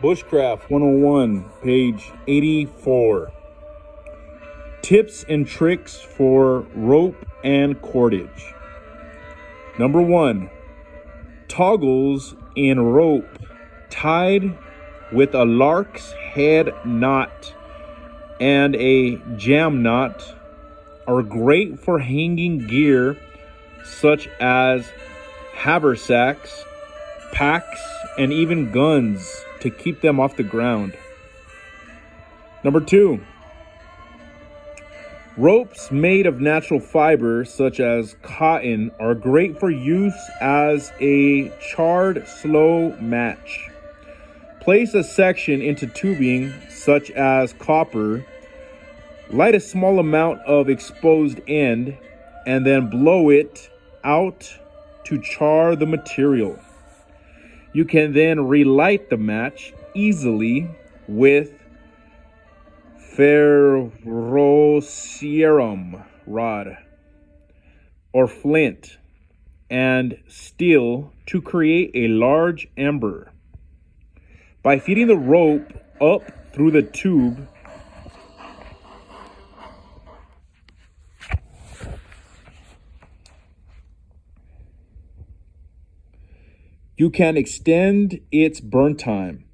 Bushcraft 101, page 84. Tips and tricks for rope and cordage. Number 1. Toggles in rope tied with a lark's head knot and a jam knot are great for hanging gear such as haversacks, packs, and even guns to keep them off the ground. Number 2. Ropes made of natural fiber such as cotton are great for use as a charred slow match. Place a section into tubing such as copper, light a small amount of exposed end, and then blow it out to char the material. You can then relight the match easily with ferrocerium rod or flint and steel to create a large ember. By feeding the rope up through the tube, you can extend its burn time.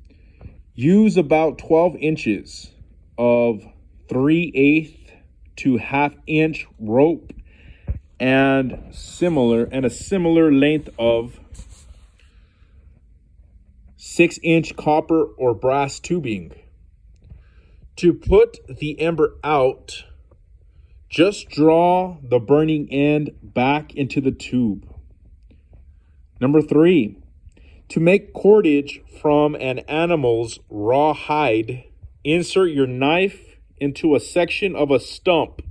Use about 12 inches of 3/8 to 1/2 inch rope and a similar length of 6-inch copper or brass tubing. To put the ember out, just draw the burning end back into the tube. Number 3. To make cordage from an animal's raw hide, insert your knife into a section of a stump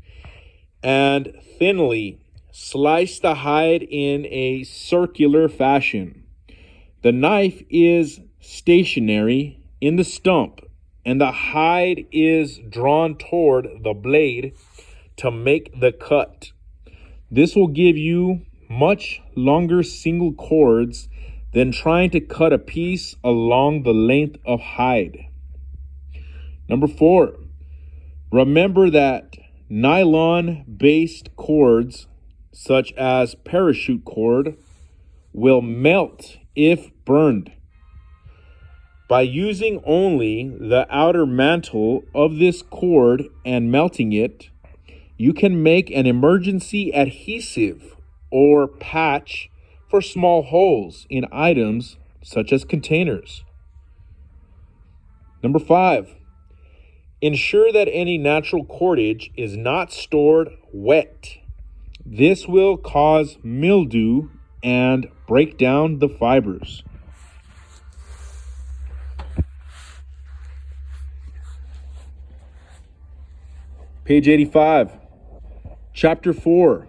and thinly slice the hide in a circular fashion. The knife is stationary in the stump and the hide is drawn toward the blade to make the cut. This will give you much longer single cords than trying to cut a piece along the length of hide. Number 4, remember that nylon-based cords, such as parachute cord, will melt if burned. By using only the outer mantle of this cord and melting it, you can make an emergency adhesive or patch for small holes in items such as containers. Number 5. Ensure that any natural cordage is not stored wet. This will cause mildew and break down the fibers. Page 85. Chapter 4.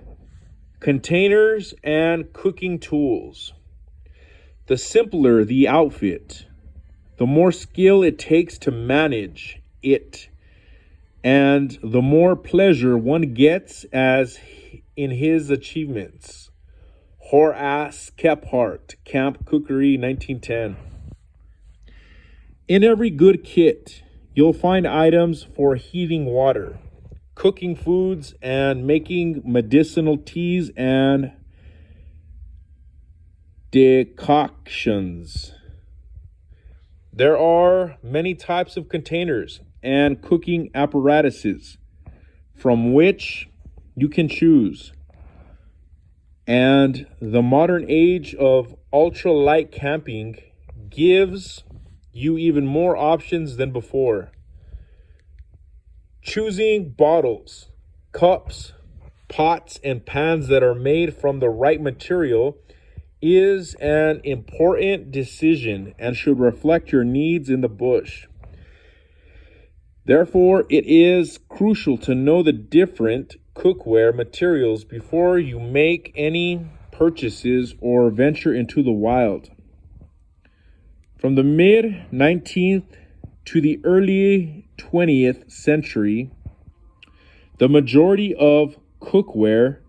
Containers and cooking tools. The simpler the outfit, the more skill it takes to manage it, and the more pleasure one gets as in his achievements. Horace Kephart, Camp Cookery, 1910. In every good kit, you'll find items for heating water, cooking foods, and making medicinal teas and decoctions. There are many types of containers and cooking apparatuses from which you can choose. And the modern age of ultralight camping gives you even more options than before. Choosing bottles, cups, pots, and pans that are made from the right material is an important decision and should reflect your needs in the bush. Therefore, it is crucial to know the different cookware materials before you make any purchases or venture into the wild. From the mid-19th to the early 20th century, the majority of cookware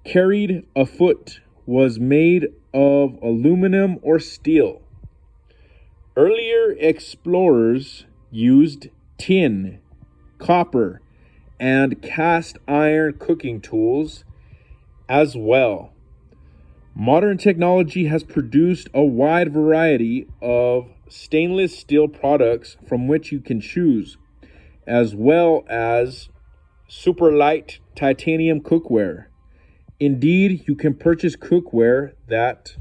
carried afoot was made of aluminum or steel. Earlier explorers used tin, copper, and cast iron cooking tools as well. Modern technology has produced a wide variety of stainless steel products from which you can choose, as well as super light titanium cookware. Indeed, you can purchase cookware that